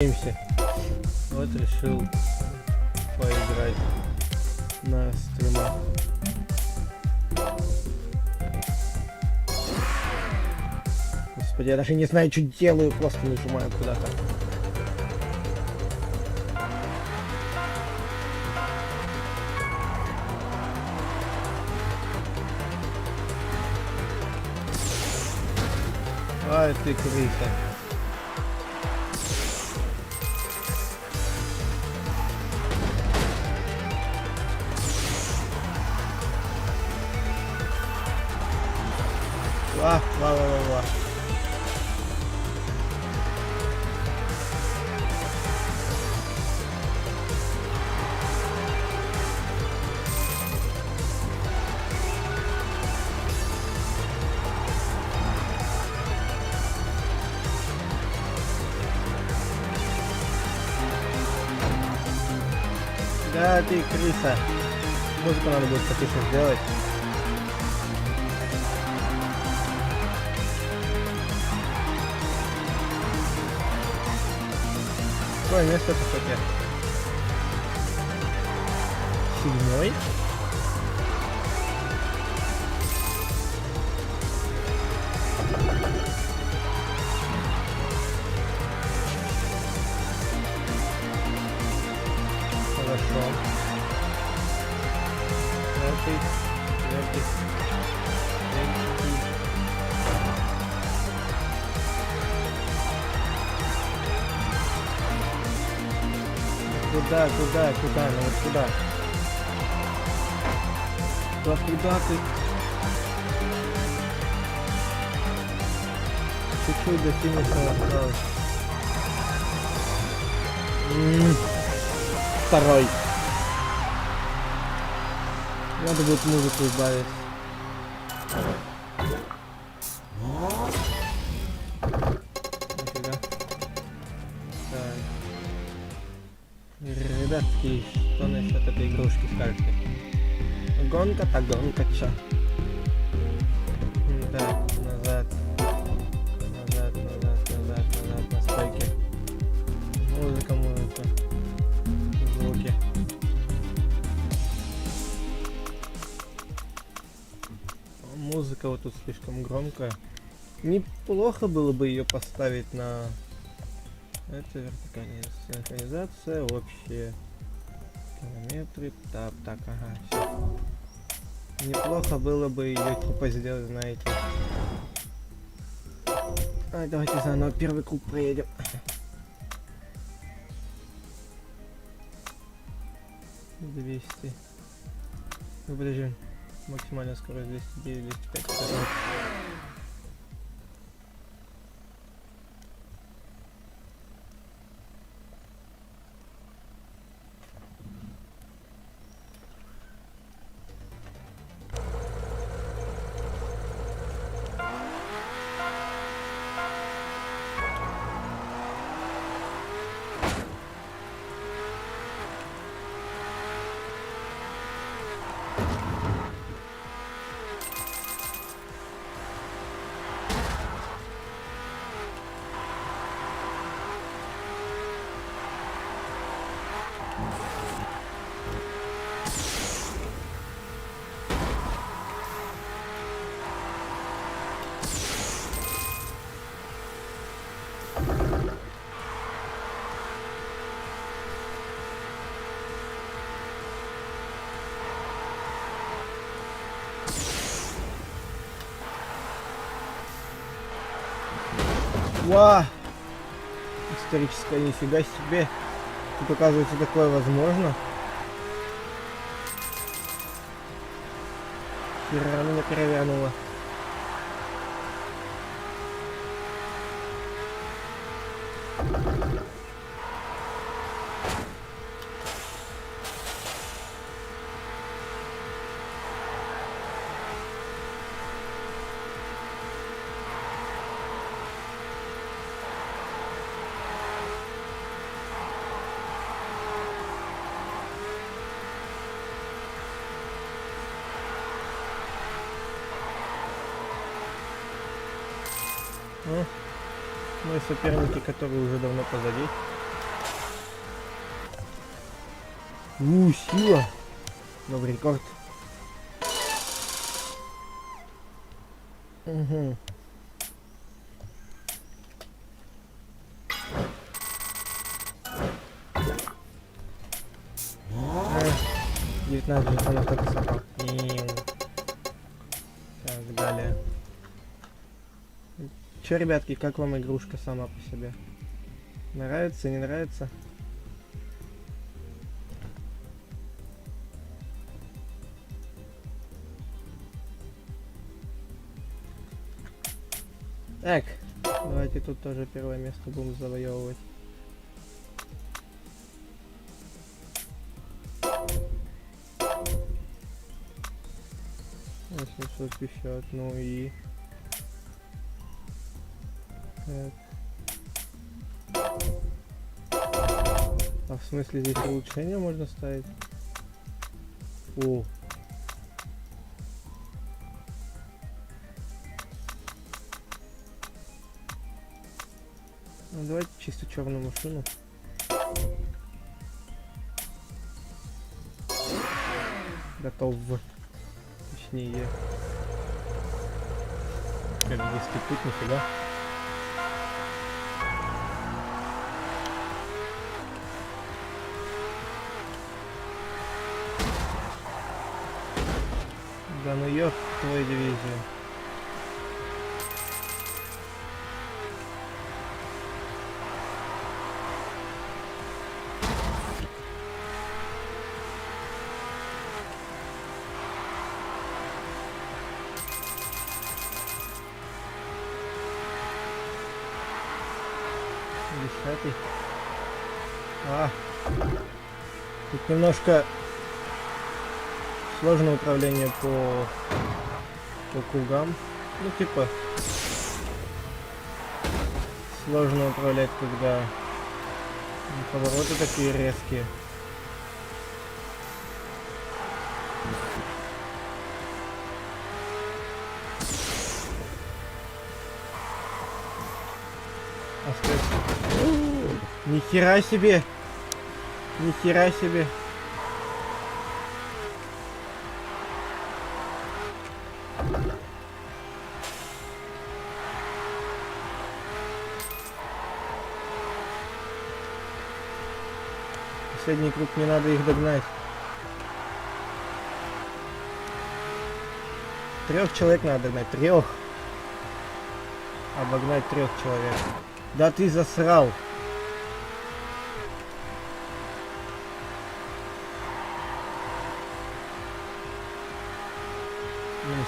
Вот решил поиграть на стримах. Господи, я даже не знаю, что делаю, просто нажимаю куда-то. Ай ты крыса. Ла. Да ты крыса. Музыку надо будет потише сделать. Какое место это кстати? 7-й? Хорошо. Четвертый. Куда? Ну вот сюда. Да куда ты? Чуть-чуть до финиша осталось. Второй. Надо будет музыку избавить. Нафига. Так. Ребятки, что насчет этой игрушки скажете? Гонка-то гонка, чё? Так, назад, на стойке. Музыка. Звуки. Музыка вот тут слишком громкая. Неплохо было бы ее поставить на... Это вертикальная синхронизация, общие километры. Так, ага, все. Неплохо было бы ее типа сделать, знаете. Давайте заново первый круг проедем. $200. Ну подожди. Максимальная скорость 209, 205. Ва! Историческая, нифига себе. Тут оказывается такое возможно. Хера меня перевернуло. Ну, мои соперники, которые уже давно позади. Сила. Новый рекорд. Угу. А, 19 жетонов только собрал. Так, далее. Че, ребятки, как вам игрушка сама по себе? Нравится, не нравится? Так, давайте тут тоже первое место будем завоевывать. $850, ну и... Так. А в смысле здесь улучшения можно ставить? О. Ну давайте чисто черную машину. Готов. Точнее. Как близкий путь, нифига. Да ну ёб твою дивизию. Десятый. Тут немножко сложное управление по кругам. Ну типа сложно управлять, когда повороты такие резкие. Нихера себе! Нихера себе! Последний круг, не надо их догнать. 3 человек надо догнать. 3. Обогнать 3 человек. Да ты засрал.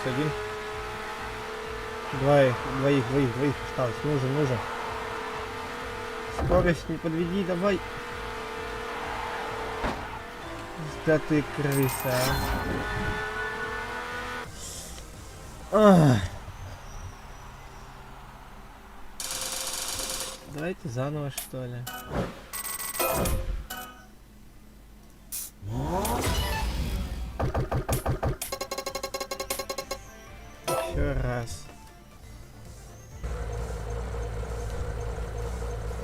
-1. Двоих осталось. Нужен. Скорость не подведи, давай. Да ты крыса. Давайте заново, что ли. Еще раз.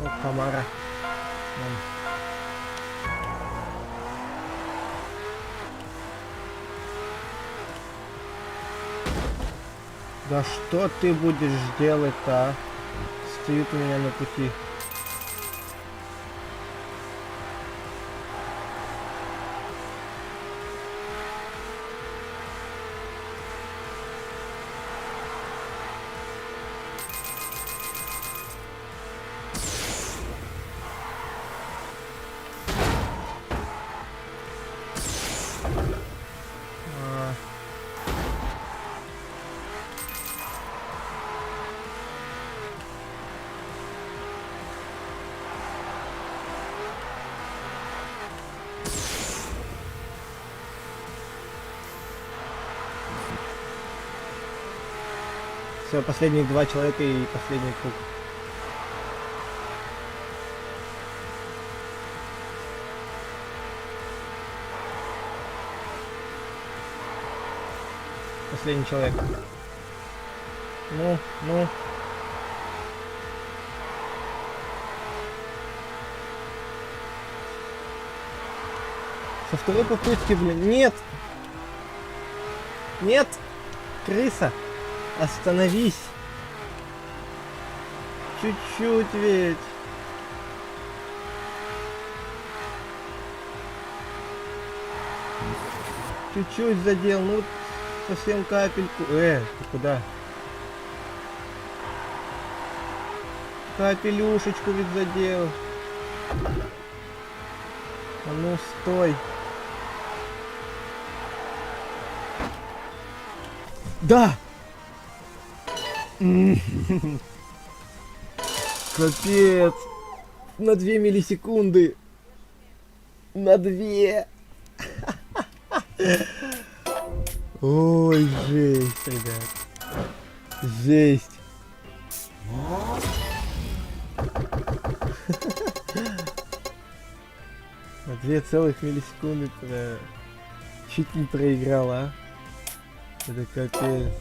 О, комара. Да что ты будешь делать-то, а? Стоит у меня на пути. Все, последних 2 человека и последний круг. Последний человек. Ну. Со второй попытки, блин. Нет! Нет! Крыса! Остановись! Чуть-чуть ведь! Чуть-чуть задел, ну совсем капельку. Ты куда? Капелюшечку ведь задел. А ну стой. Да! Капец! На 2 миллисекунды! На 2! Ой, жесть, ребят. Жесть. На 2 миллисекунды чуть не проиграл, а? Это капец.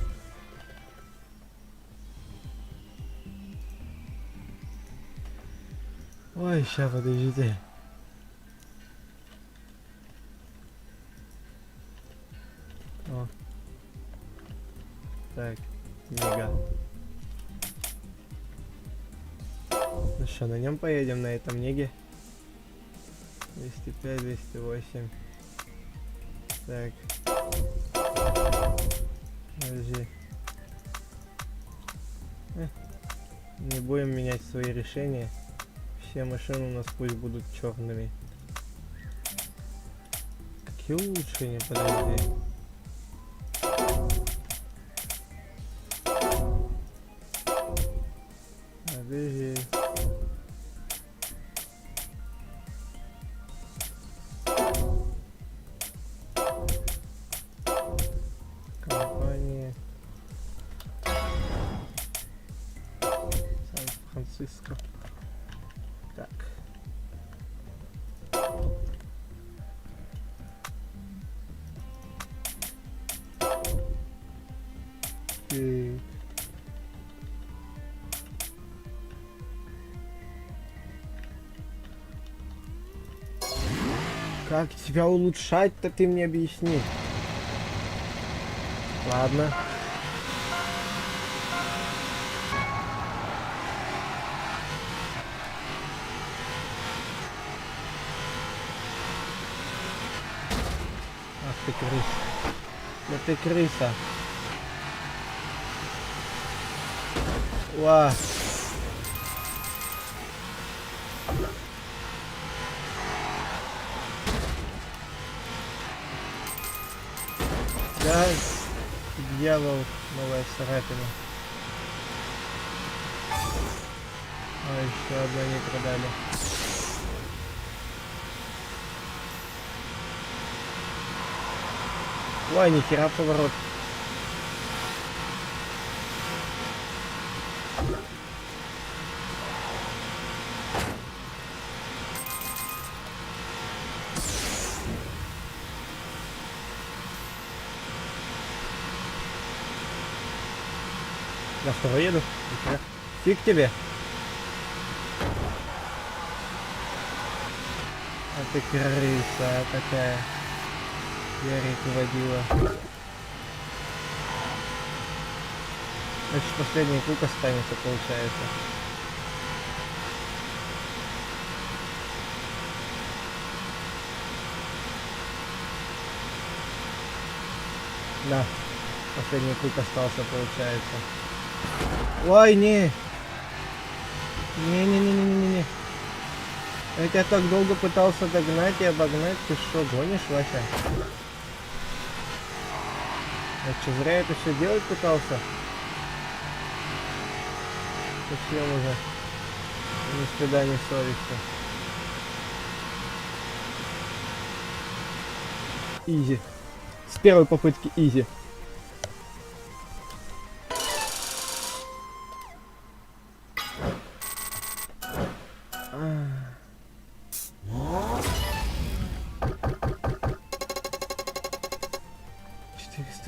Ой, ща, подождите. О. Так, мега. Ну что, на нем поедем, на этом неге? 205, 208. Так. Подожди. Не будем менять свои решения. Все машины у нас пусть будут черными. Какие улучшения, подожди. Подожди. Компания Сан-Франциско. Так. И... Как тебя улучшать-то, ты мне объясни. Ладно. Ах ты крыса. Да ты крыса. Ва. Да, дьявол, новая царапина. А еще одна не продали. Ой, нихера поворот. На второй еду. Нихера. Фиг тебе. А ты крыса такая. Я руководила. Значит, последний круг останется, получается. Да, последний круг остался, получается. Ой, не! Не-не-не-не-не-не. Я тебя так долго пытался догнать и обогнать. Ты что, гонишь, Вася? Я что, зря это все делать пытался? Совсем уже. Ни стыда, ни совести. Изи. С первой попытки изи.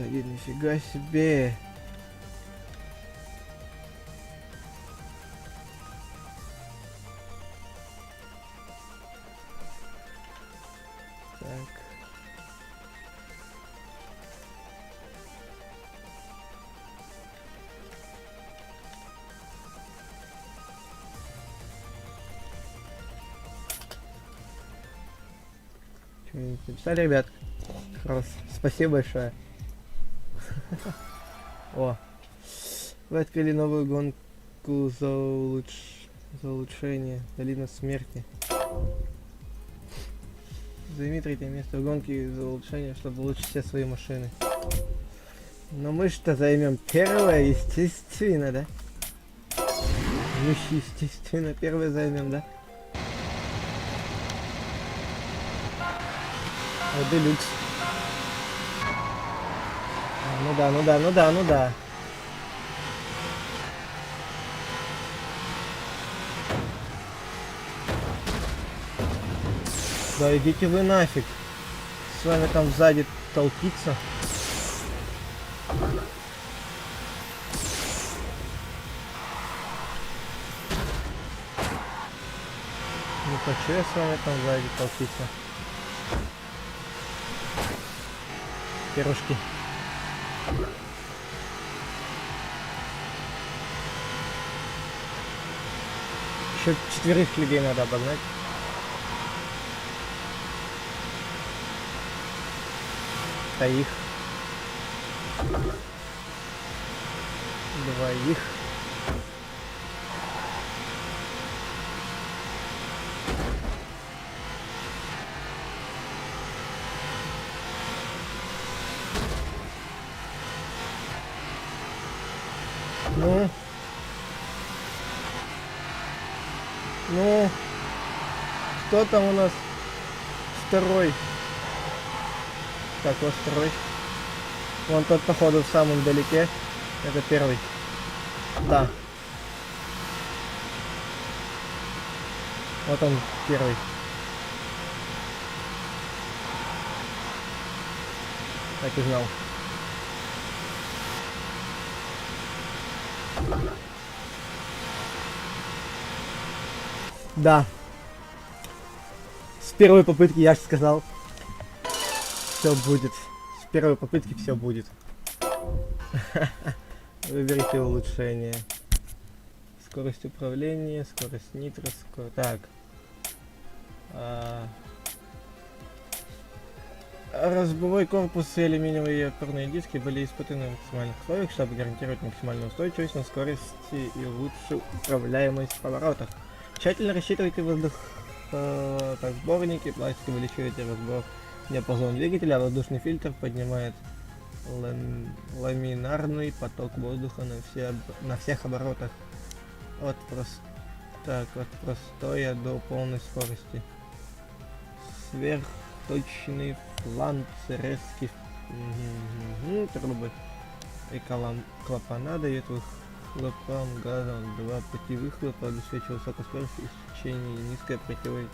Нифига себе. Так. Написали, ребят. Хорошо. Спасибо большое. О. Вы открыли новую гонку за улучшение. Долина смерти. Займи третье место в гонке за улучшение, чтобы улучшить все свои машины. Но мы что займем первое, естественно, да? Мы естественно первое займем, да? Делюкс. Ну да, ну да, ну да, ну да. Да идите вы нафиг. С вами там сзади толпиться. Ну хочу я с вами там сзади толпиться. Пирожки. Еще 4 людей надо обогнать. Троих. 2. Ну. Ну. Кто там у нас? Второй. Так, вот второй. Вон тот, походу, в самом далеке. Это первый. Да. Вот он, первый. Так и знал. Да. С первой попытки я же сказал. Все будет. С первой попытки все будет. Выберите улучшение. Скорость управления, скорость нитро, Так. Разбивной корпус и алюминиевые опорные диски были испытаны в максимальных условиях, чтобы гарантировать максимальную устойчивость на скорости и лучшую управляемость в поворотах. Тщательно рассчитывайте сборники, пластик увеличивайте разбор диапазон двигателя, а воздушный фильтр поднимает ламинарный поток воздуха на всех оборотах от простоя до полной скорости. Сверхточный фланц, резкий трубы и клапана дает выхлопам газа 2 пути выхлопа, обеспечивает высокую скорость и течение и низкое противоположность.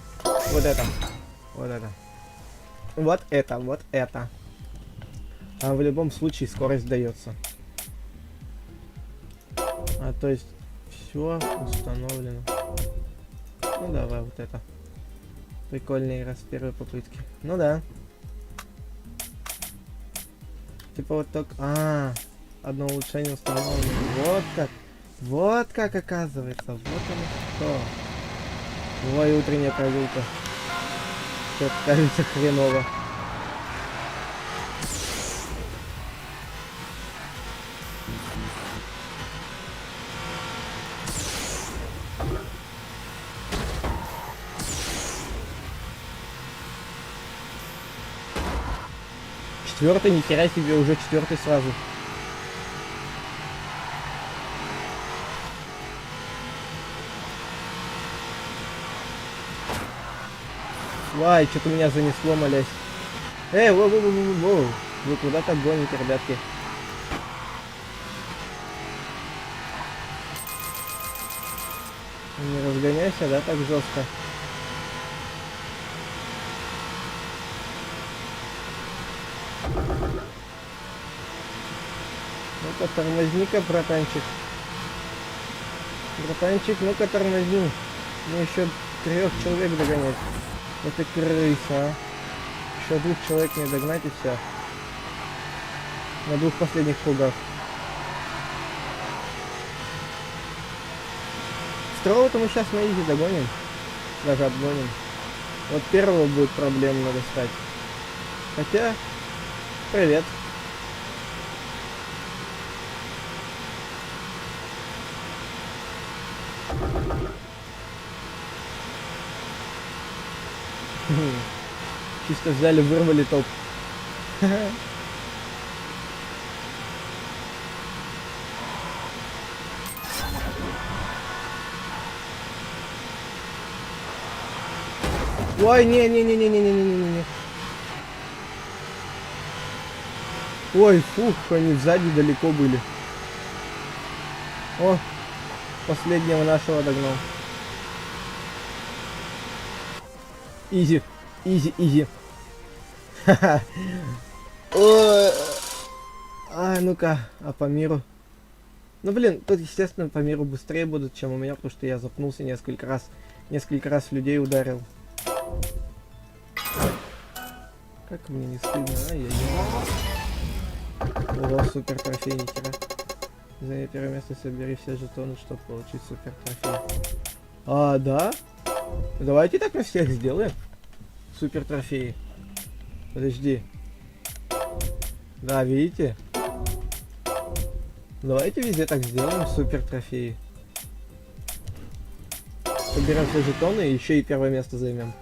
Вот это. Вот это. А в любом случае скорость дается. То есть все установлено. Ну давай вот это. Прикольный раз с первой попытки. Ну да. Типа вот так. Одно улучшение установлено. Вот как оказывается. Вот оно что. Ой, утренняя прогулка. Что-то кажется хреново. Четвертый, ни хера себе, уже четвертый сразу. Вай, что-то меня занесло, молясь. Эй, воу. Вы куда так гоните, ребятки? Не разгоняйся, да, так жестко. Ну-ка, тормозни-ка, братанчик. Ну-ка, тормозни. Мне еще 3 человек догонять. Это крыса, а. Еще 2 человек не догнать и все. На 2 последних кругах. Второго-то мы сейчас на изи догоним. Даже обгоним. Вот первого будет проблемно достать. Хотя... Привет. Чисто взяли, вырвали топ. Ой, не-не-не-не-не-не-не-не-не. Ой, фух, они сзади далеко были. О, последнего нашего догнал. Изи, изи, изи. Ха-ха. Ой. А, ну-ка, а по миру? Ну, блин, тут, естественно, по миру быстрее будут, чем у меня, потому что я запнулся несколько раз. Несколько раз людей ударил. Как мне не стыдно, ай-яй-яй. О, супер трофей, нихера. Займи первое место, собери все жетоны, чтобы получить супер трофей. А, да? Давайте так на всех сделаем. Супер трофеи. Подожди. Да, видите? Давайте везде так сделаем, супер трофеи. Соберем все жетоны и еще и первое место займем.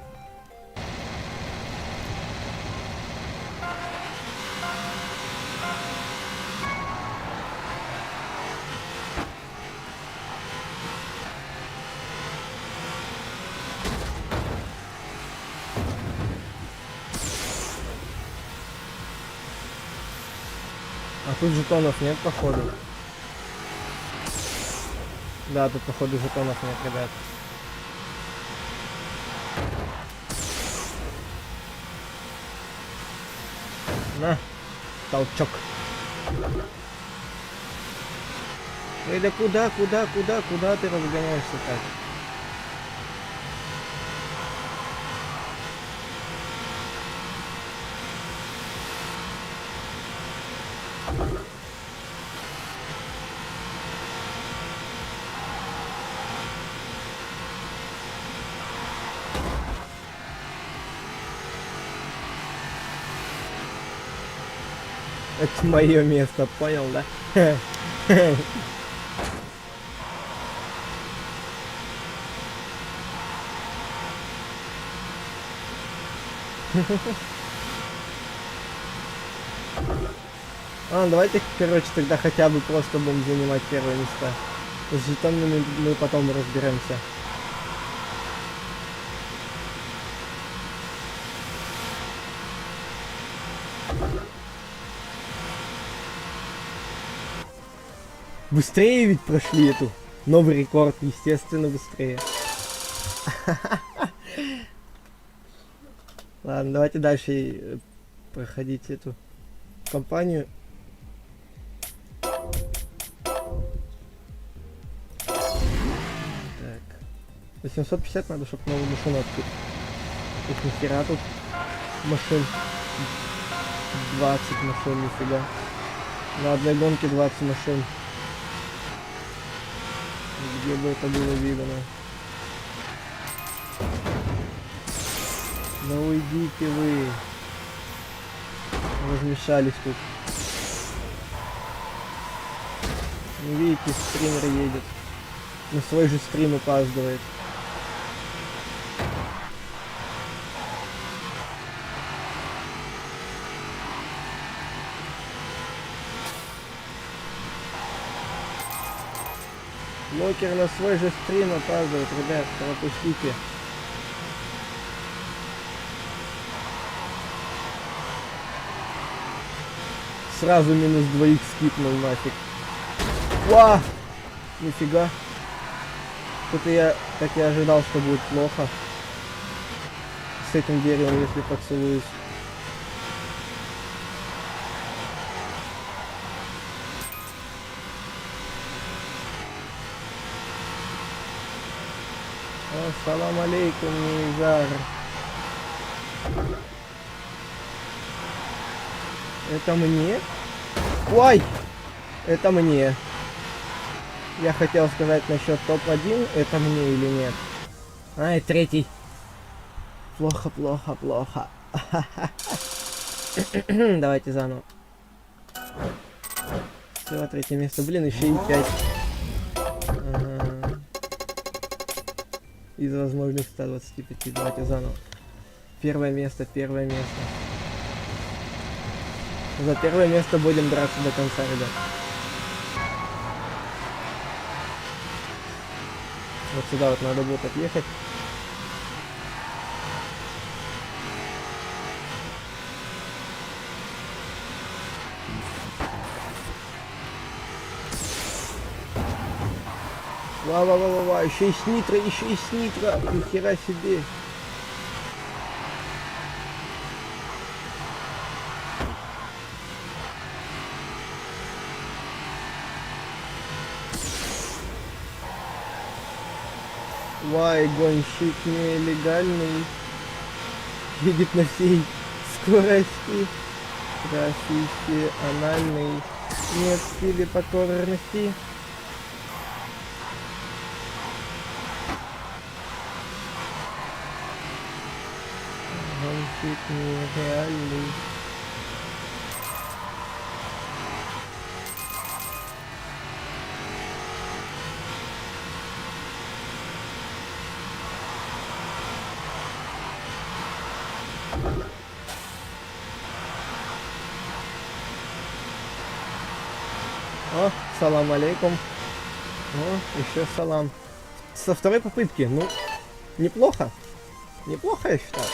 А тут жетонов нет, походу. Да, тут, походу, жетонов нет, ребят. На, толчок. Ой, да куда ты разгоняешься так? Это мое место, понял, да? А, давайте, короче, тогда хотя бы просто будем занимать первые места. С жетонами мы потом разберемся. Быстрее ведь прошли эту. Новый рекорд, естественно, быстрее. Ладно, давайте дальше проходить эту кампанию. Так. 850 надо, чтобы новую машину открыть. Тут нихера тут машин. 20 машин, нифига. На одной гонке 20 машин. Где бы это было видно? Да уйдите вы. Размешались тут. Не видите, стример едет. На свой же стрим опаздывает. Локер на свой же стрим опаздывает, ребят, пропустите. Сразу минус двоих скипнул нафиг. Ва! Нифига. Тут я так и ожидал, что будет плохо. С этим деревом, если поцелуюсь. Ассалам алейкум, Низар. Это мне? Ой! Это мне. Я хотел сказать насчет топ-1, это мне или нет. Ай, третий. Плохо, плохо, плохо. Давайте заново. Все, третье место. Блин, еще и 5. Ага. Из возможных 125. Давайте заново. Первое место, первое место. За первое место будем драться до конца, ребят. Вот сюда вот надо будет отъехать. Ва-ва-ва-ва-ва, еще и с нитро, еще и с нитро. Нихера себе. Вай, гонщик нелегальный. Едет на всей скорости. Профессиональный. Нет в стиле покорности. Гонщик нереальный. О, салам алейкум. О, еще салам. Со второй попытки, ну, неплохо. Неплохо, я считаю.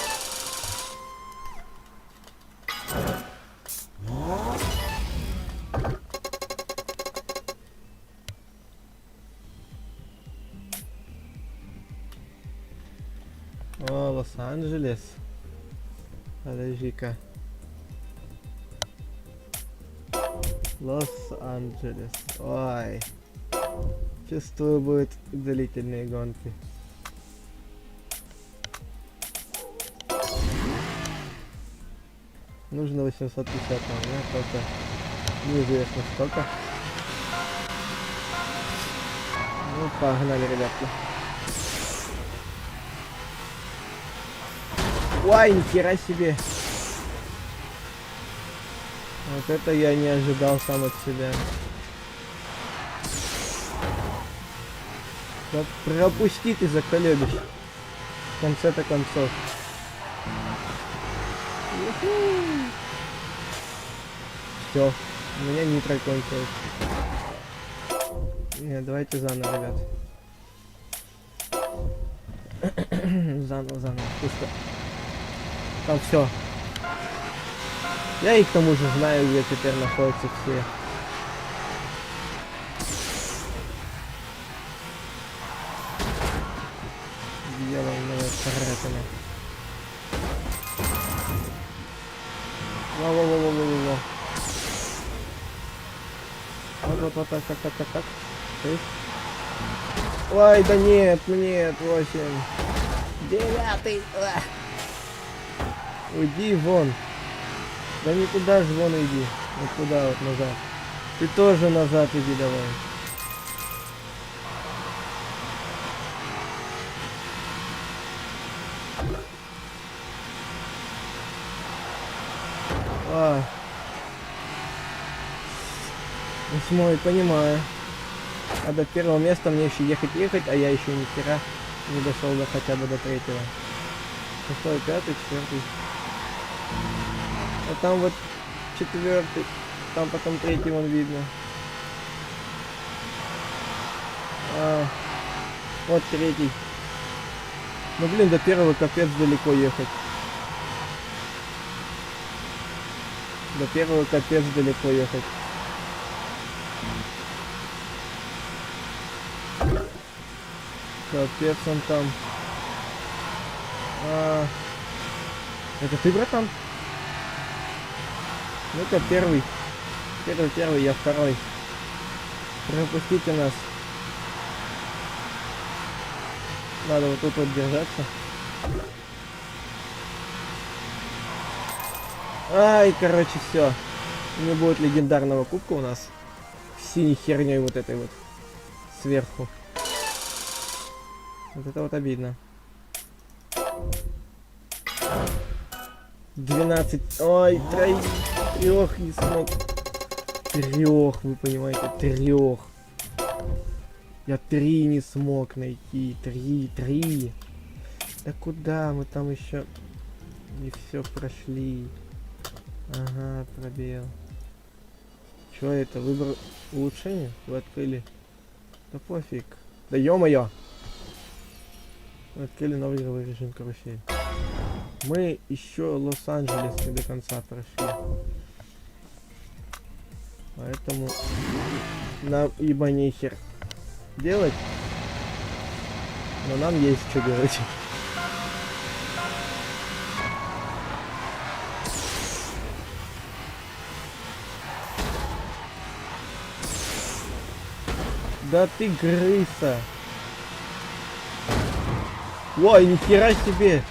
О, Лос-Анджелес. Подожди-ка. Лос-Анджелес. Ой. Чувствую, будут длительные гонки. Нужно 850, а у меня только неизвестно сколько. Ну, погнали, ребятки. Ой, нихера себе. Вот это я не ожидал сам от себя. Да пропусти ты, заколебишь. В конце-то концов. Все, у меня нитро кончилось. Нет, давайте заново, ребят. Заново, пусто. Там все. Я их к тому же знаю, где теперь находятся все. Делаем царапины. Во-во-во-во-во-во. Вот, так. 6. Ой, да нет, 8. 9. Уйди вон. Да никуда же вон иди. Вот туда вот назад. Ты тоже назад иди давай. А. 8, понимаю. А до первого места мне еще ехать, а я еще ни хера не дошел до хотя бы до 3-го. 6, 5, 4. А там вот 4, там потом 3-й вон видно. Вот 3-й. Ну блин, до 1-го капец далеко ехать. До 1-го капец далеко ехать. Капец он там. Это ты, братан? Ну-ка, первый, я второй. Пропустите нас. Надо вот тут вот держаться. Ай, короче, все. Не будет легендарного кубка у нас. Синей херней вот этой вот. Сверху. Вот это вот обидно. 12. Ой, трех не смог. Трех, вы понимаете, трех. Я 3 не смог найти. 3. Да куда мы там еще не все прошли? Ага, пробел. Что это? Выбор улучшения? Вы открыли? Да пофиг. Да ё-моё! Мы открыли новый игровой режим карусель. Мы еще Лос-Анджелес не до конца прошли. Поэтому нам ибо нехер делать. Но нам есть что делать. Да ты крыса. Ой, нихера себе.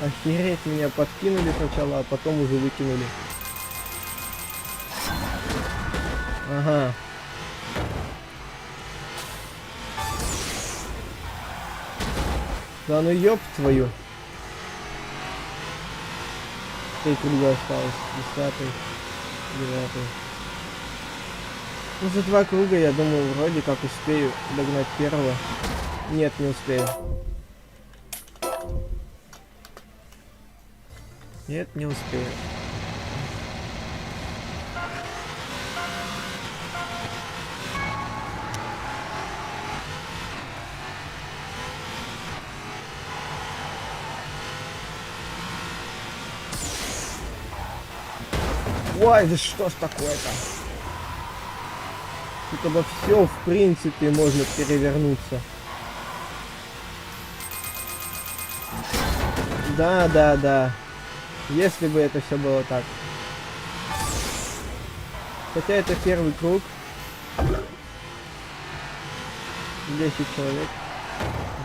Охереть, меня подкинули сначала, а потом уже выкинули. Ага. Да ну ёб твою. 3 круга осталось. 10-й, 9-й. Ну за 2 круга, я думаю, вроде как успею догнать первого. Нет, не успею. Нет, не успею. Ой, да что ж такое-то? Тут обо все, в принципе, можно перевернуться. Да. Если бы это все было так. Хотя это первый круг. 10 человек.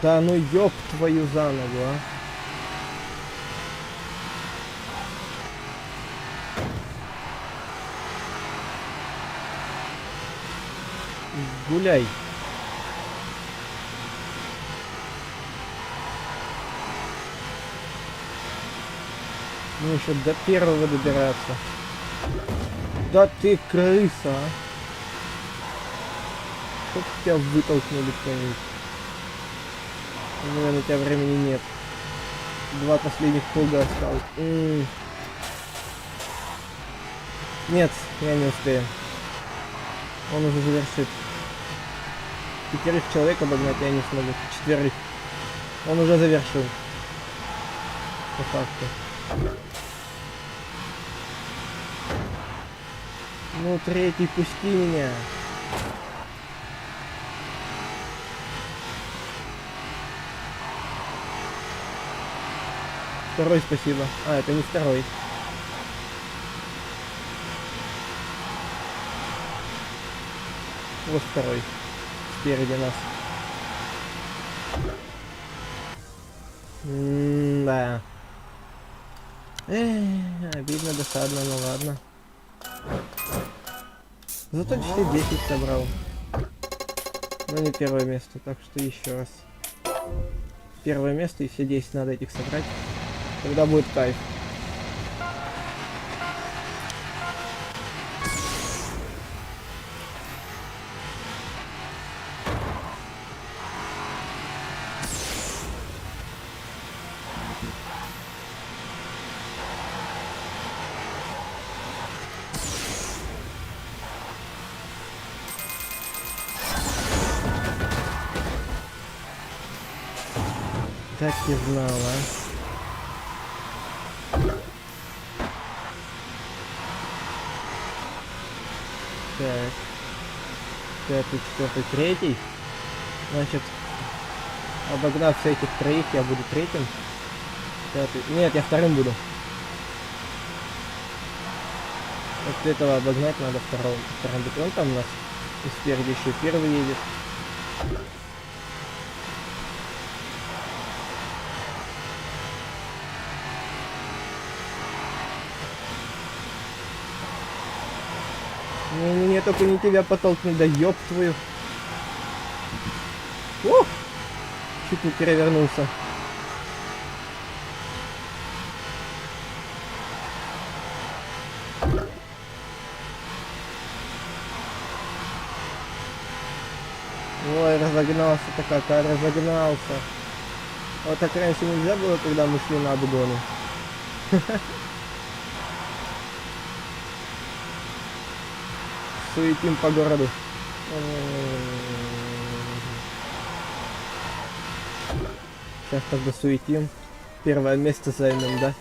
Да ну ёб твою за ногу, а. Гуляй. Ну еще до первого добираться. Да ты крыса, а. Чтоб тебя вытолкнули кто-нибудь. Наверное, у тебя времени нет. 2 последних круга осталось. Нет, я не успею. Он уже завершит. 5 человек обогнать я не смогу. 4. Он уже завершил. По факту. Ну, 3-й, пусти меня. Второй, спасибо. А, это не второй. Вот второй. Спереди нас. Да. Обидно, досадно, ну ладно. Зато все 10 собрал. Но не первое место, так что еще раз. Первое место и все 10 надо этих собрать. Тогда будет кайф. Так и знал, а. Так. 5-й, 4-й, 3-й. Значит, обогнав всех этих троих, я буду 3-м. 5-й. Нет, я 2-м буду. Вот этого обогнать надо 2-м быть. Он там у нас и спереди еще 1-й едет. Не, только не тебя потолкнуть, да ёб твою. Ух! Чуть не перевернулся. разогнался-то как, разогнался. Вот так раньше нельзя было, когда мы шли на обгоны. Суетим по городу. Сейчас тогда суетим. Первое место займем, да?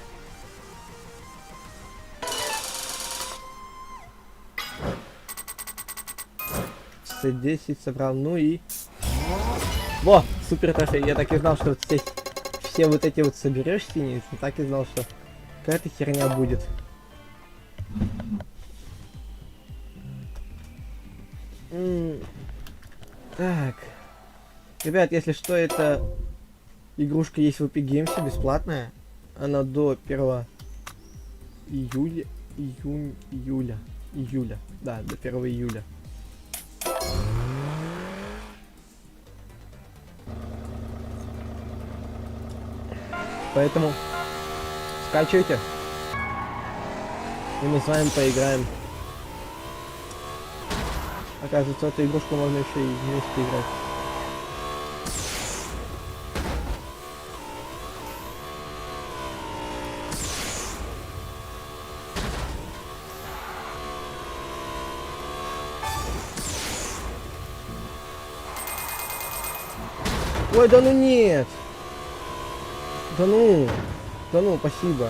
Все 10 собрал, ну и... Во! Супер трофей! Я так и знал, что вот здесь все вот эти вот соберешь синий, так и знал, что какая-то херня будет. Так. Ребят, если что, это игрушка есть в Epic Games, бесплатная. Она до 1 июля. Июля. Да, до 1 июля. Поэтому скачивайте. И мы с вами поиграем. Оказывается, эту игрушку можно еще и вместе играть. Ой, да ну нет! Да ну, спасибо.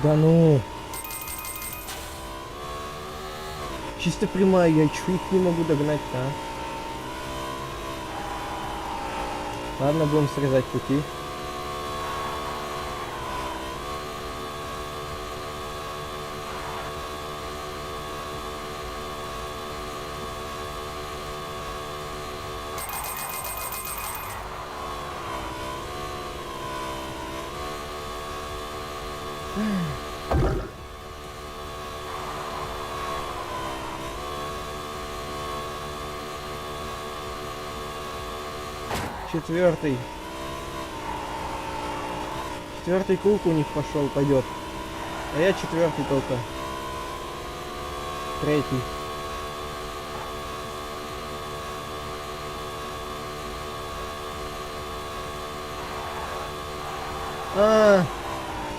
Да ну. Чисто прямая, я чуть не могу догнать-то, а? Ладно, будем срезать пути. Четвертый круг у них пойдет. А я четвертый только. Третий.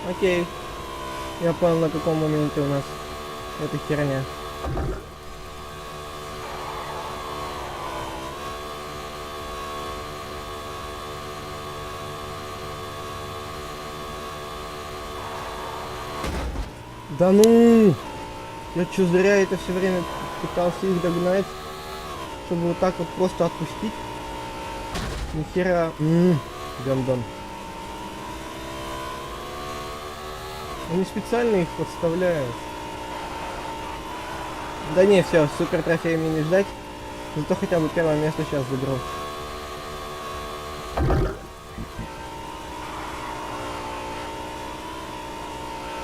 Окей. Я понял, на каком моменте у нас эта херня. Да ну! Я чё, зря это все время пытался их догнать, чтобы вот так вот просто отпустить? Нихера. Гандон. Они специально их подставляют. Да не, все, супер трофея мне не ждать. Зато хотя бы первое место сейчас заберу.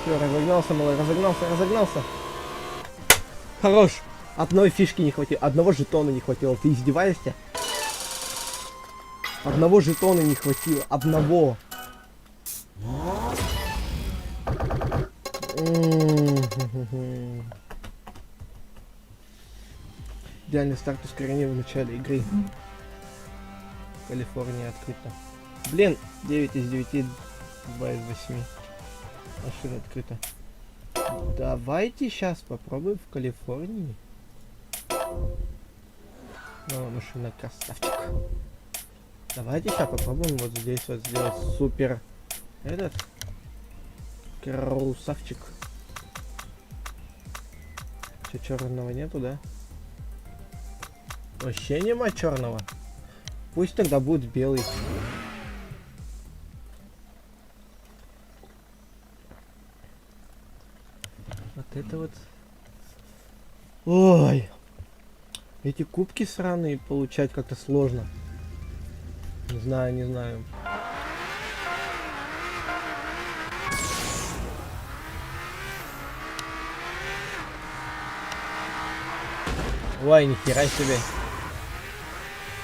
Все, разогнался, малый, разогнался. Хорош. Одной фишки не хватило, одного жетона не хватило. Ты издеваешься? Одного жетона не хватило, одного. Идеальный старт ускорения в начале игры. Калифорния открыта. Блин, 9 из 9, 2 из 8. Машина открыта. Давайте сейчас попробуем в Калифорнии. Новая машина, красавчик. Давайте сейчас попробуем вот здесь вот сделать супер этот красавчик. Че, черного нету, да? Вообще нема черного. Пусть тогда будет белый. Вот это вот. Ой. Эти кубки сраные получать как-то сложно. Не знаю. Ой, нихера себе.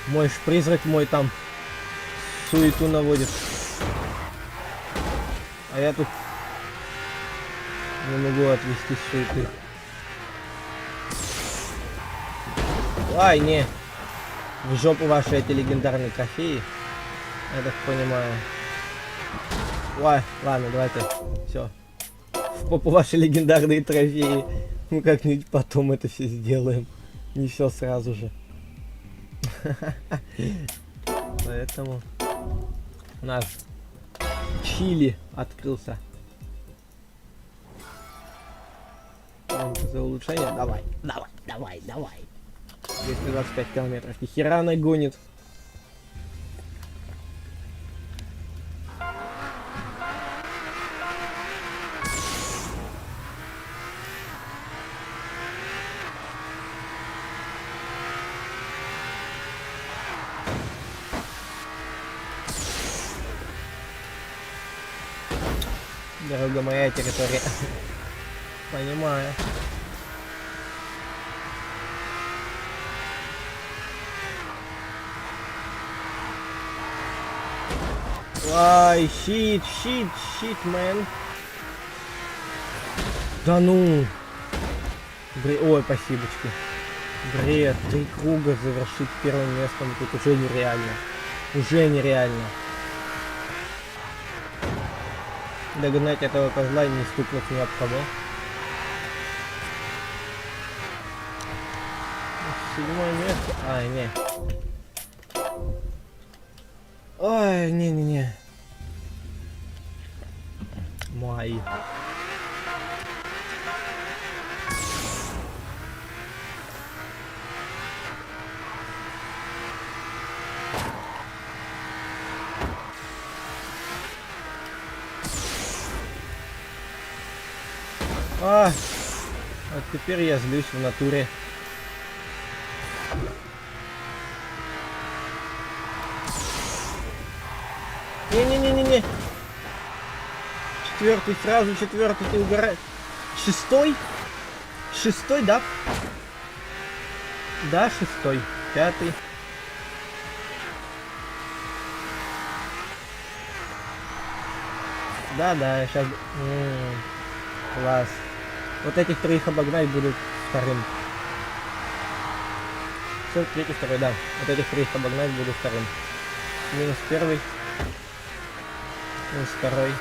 Мой призрак мой там суету наводит. А я тут не могу отвести суеты. Ай, не. В жопу ваши эти легендарные трофеи. Я так понимаю. Ой, ладно, давайте. Все. В попу ваши легендарные трофеи. Мы как-нибудь потом это все сделаем. Не все сразу же. Поэтому у нас чили открылся. За улучшение. Давай, давай, давай, давай. 225 километров. Ни хера она гонит. Дорога моя территория. Понимаю. Ай, щит, мэн. Да ну. Ой, спасибочки. Бред, 3 круга завершить первым местом. Тут уже нереально. Уже нереально. Догнать этого козла и не стукнуть ни об кого. 7-е место. Ай, не. Ой, не-не-не. Мои. Вот теперь я злюсь в натуре. Не-не-не-не-не. Четвертый, сразу четвертый, ты угораешь. Шестой? Шестой, да? Да, шестой. Пятый. Да, сейчас... Класс. Вот этих троих обогнать будут вторым. Все, третий, второй, да. Вот этих троих обогнать буду вторым. Минус первый. Минус второй.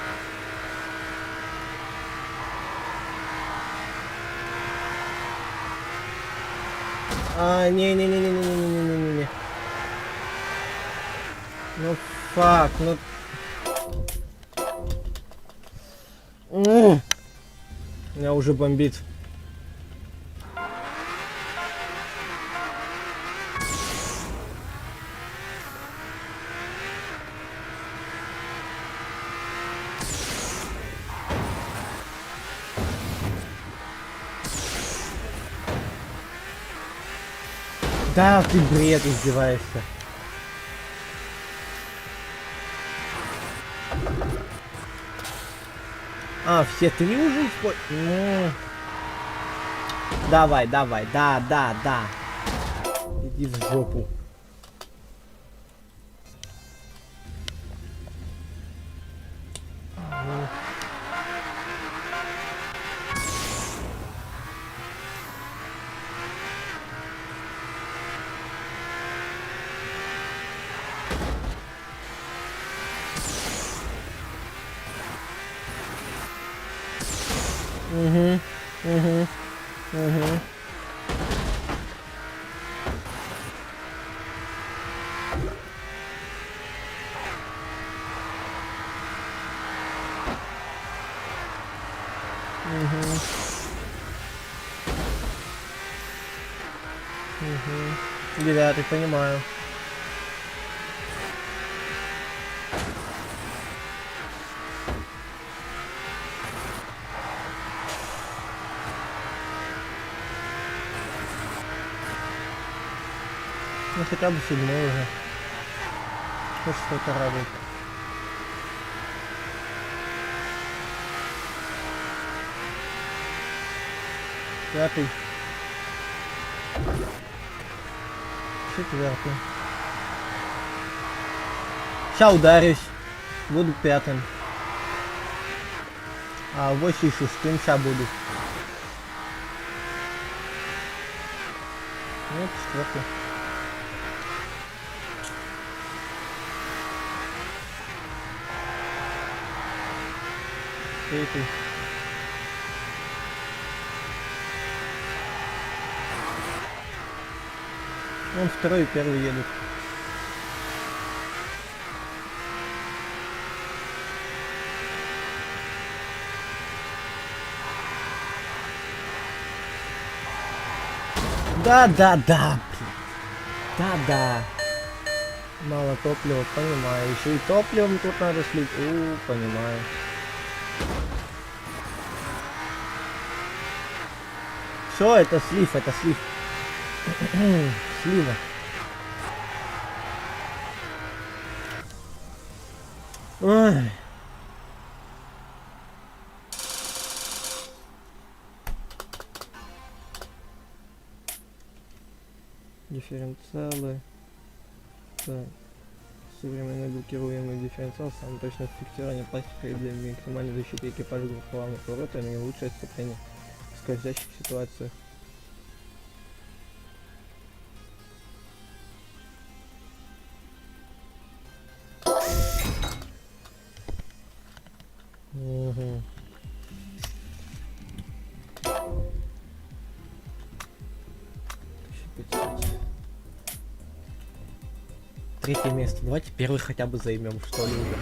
Не-не-не-не-не-не-не-не-не-не. Ну, фак, ну... Меня уже бомбит. Да, ты бред, издеваешься. Все три уже используют? Давай, да. Иди в жопу. Девятый, понимаю. Ну хотя бы 7-й уже. Хоть что-то радует. Пятый. Четвертый. Сейчас ударюсь. Буду пятым. А 8 шестым сейчас буду. Нет, четвертый. Третий. Вон второй и первый едут. Да. Да. Мало топлива, понимаю. Еще и топливом тут надо слить. Понимаю. Все, это слив. Слива. Ой. Дифференциалы. Так. Современный блокируемый дифференциал, самое точное фиксирование пластика и для максимальной защиты экипажа группового поворота, и лучшее сцепление в скользящих ситуациях. Угу. Третье место. Давайте первый хотя бы займем, что ли, уже.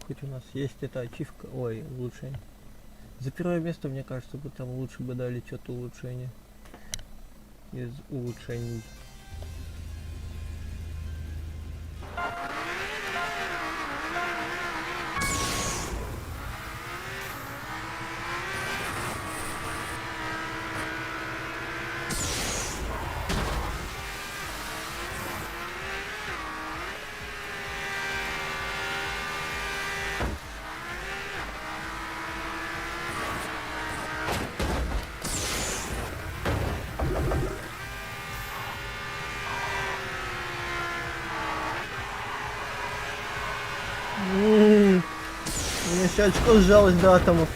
Хоть у нас есть эта ачивка. Ой, улучшение. За первое место, мне кажется, бы там лучше бы дали что-то улучшение. Из улучшений. Мне сейчас очко сжалось до атомов.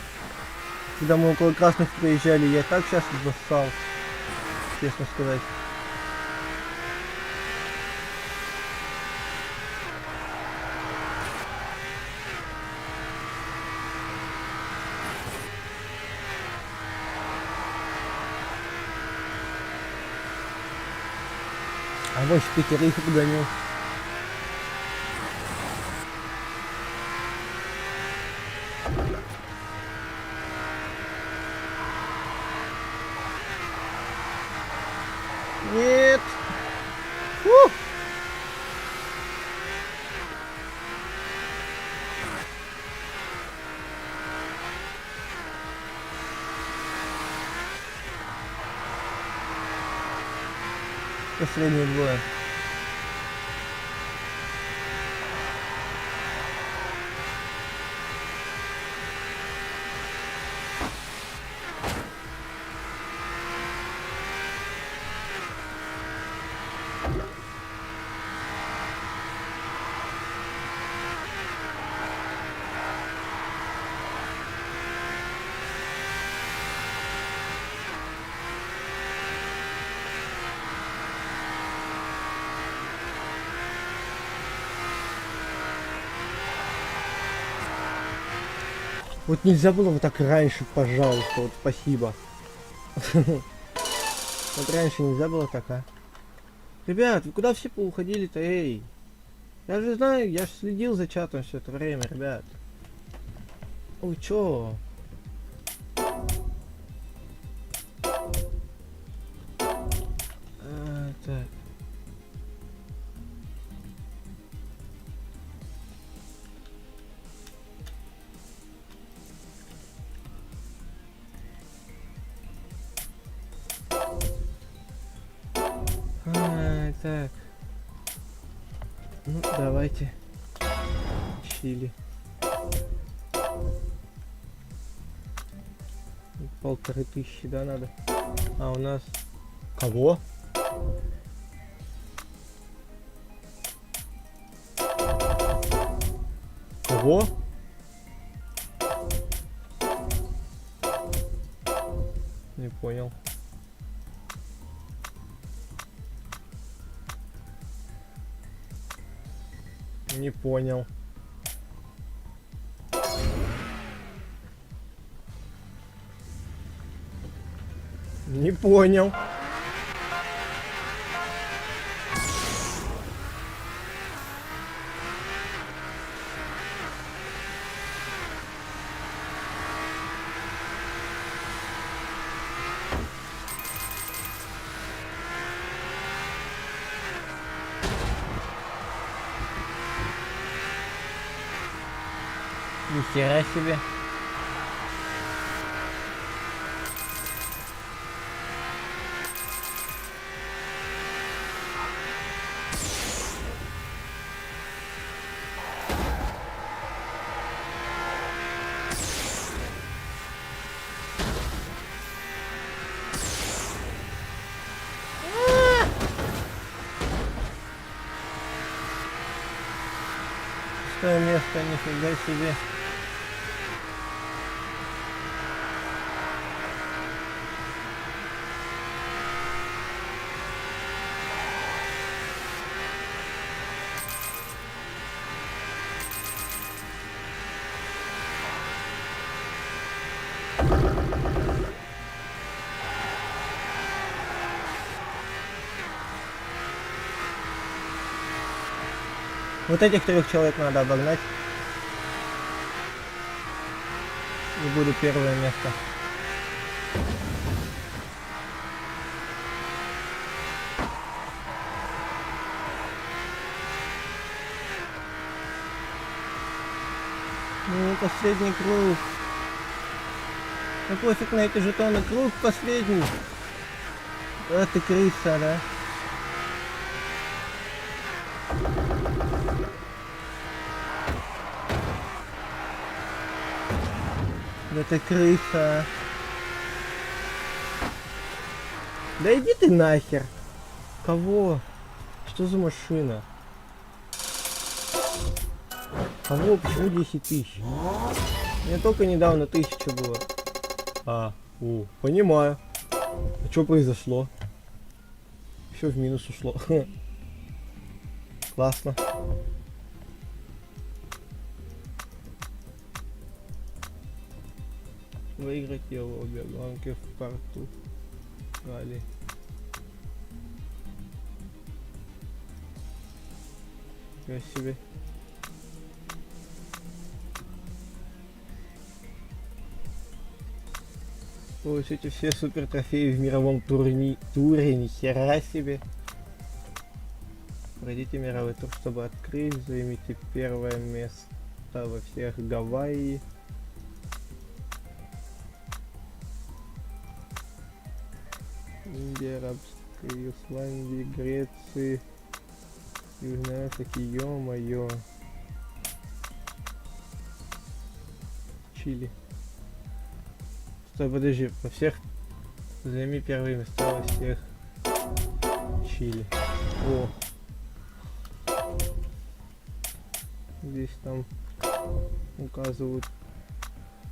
Когда мы около красных проезжали, я так сейчас зассал. Честно сказать. А вот пятерых угонил. Нет. Фу. Последние двое. Вот нельзя было вот так раньше, пожалуйста, вот спасибо. Вот раньше нельзя было так, а? Ребят, вы куда все поуходили-то, эй? Я же знаю, я же следил за чатом все это время, ребят. Ой, чё? Так. Так. Ну, давайте. Чили. 1500, да, надо? А у нас... Кого? Кого? Не понял. Не понял. Не понял. Нихера себе. Пустое место, нифига себе. Вот этих 3 человек надо обогнать. И буду первое место. Ну, последний круг. Ну пофиг на эти жетоны. Круг последний. А ты крыса, да? Да ты крыса. Да иди ты нахер. Кого? Что за машина? Кого? Почему 10 тысяч? Мне только недавно 1000 было. Понимаю. А что произошло? Все в минус ушло. Классно. Выиграть его обе гонки в порту. Ралли. Я себе. Получите все супер трофеи в мировом туре, ни хера себе. Пройдите мировой тур, чтобы открыть, займите первое место во всех Гавайи. Индия, Арабской Исландии, Греции, Южная Африка, ё-моё. Чили. Стой, подожди, во всех займи первые места во всех Чили. О. Здесь там указывают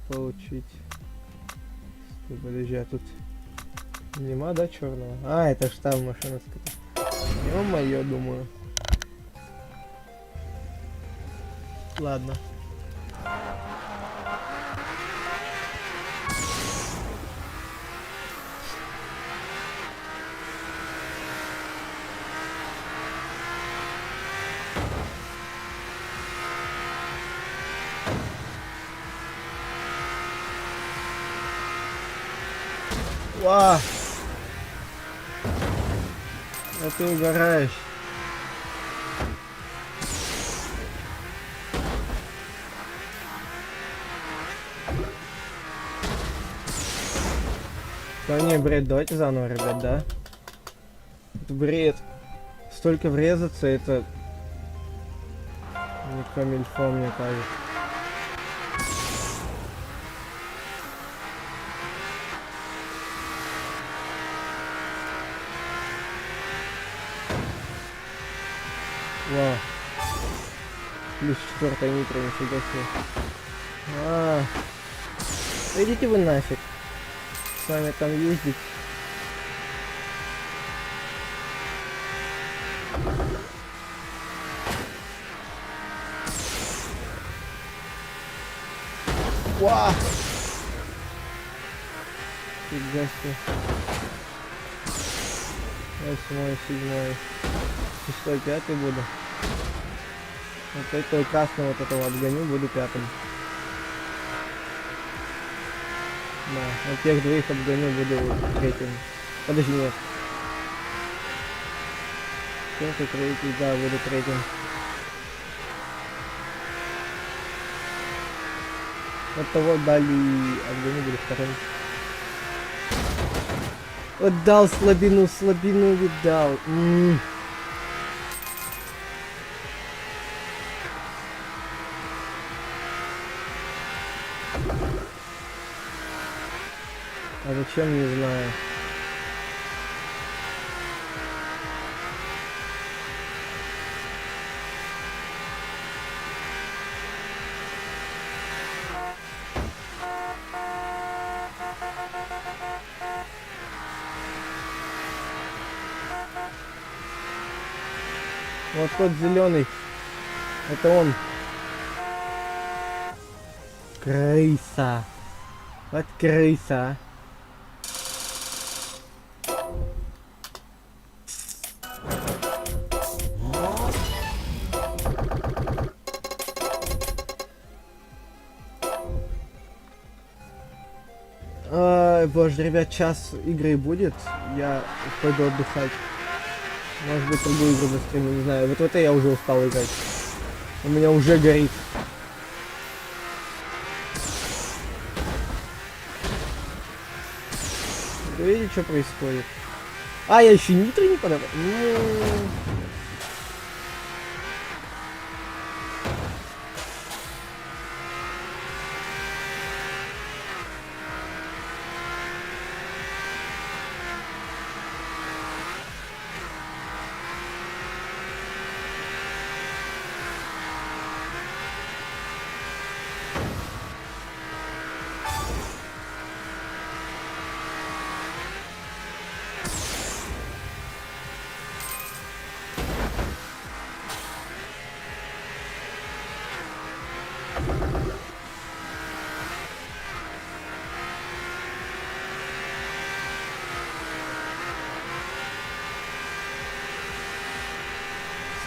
получить. Стой, подожди, а тут нема, да, черного? А, это ж там машина ската. Ё-моё, думаю. Ладно. Ва! А ты угораешь. Да не, бред, давайте заново, ребят, да? Это бред. Столько врезаться, это не камильфо, мне кажется. Вау. Плюс 4 нитро, нифига себе. Да идите вы нафиг. с вами там ездить. Вау! Фига себе. 8, 7, 6, 5 буду. Вот этого красного вот этого отгоню, буду 5-м. Да, вот тех двоих обгоню, буду 3-м. Подожди, нет. 4-й, 3-й, да, буду 3-м. Вот того дали обгоню, буду 2-м. Отдал слабину, слабину віддав. А зачем, не знаю. Вот тот зеленый. Это он. Крыса. Вот крыса. Боже, ребят, час игры будет. Я пойду отдыхать. Может быть, другую игру застримлю, не знаю. Вот в это я уже устал играть. У меня уже горит. Вы видите, что происходит? А, я еще нитро не подобрал.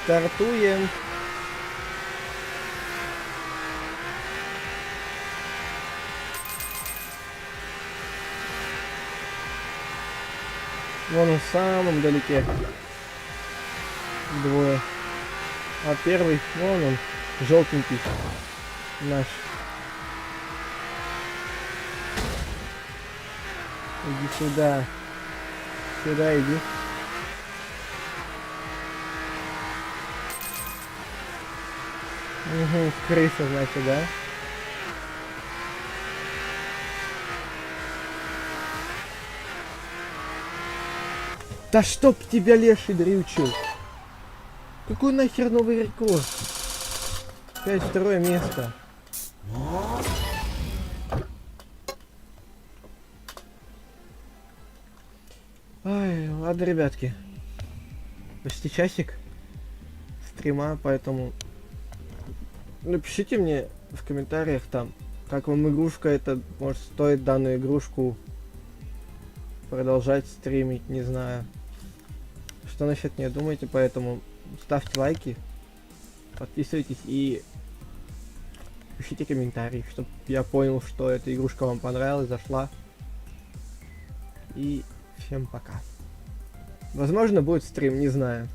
Стартуем. Вон он в самом далеке. Двое. А первый, вон он, желтенький. Наш. Иди сюда. Сюда иди. Угу, крыса, значит, да? Да чтоб тебя, леший дрючил! Какой нахер новый рекорд? Опять 2-е место. Ай, ладно, ребятки. Почти часик стрима, поэтому напишите мне в комментариях там, как вам игрушка эта, может стоит данную игрушку продолжать стримить, не знаю. Что насчет нее думаете, поэтому ставьте лайки, подписывайтесь и пишите комментарии, чтобы я понял, что эта игрушка вам понравилась, зашла. И всем пока. Возможно, будет стрим, не знаю.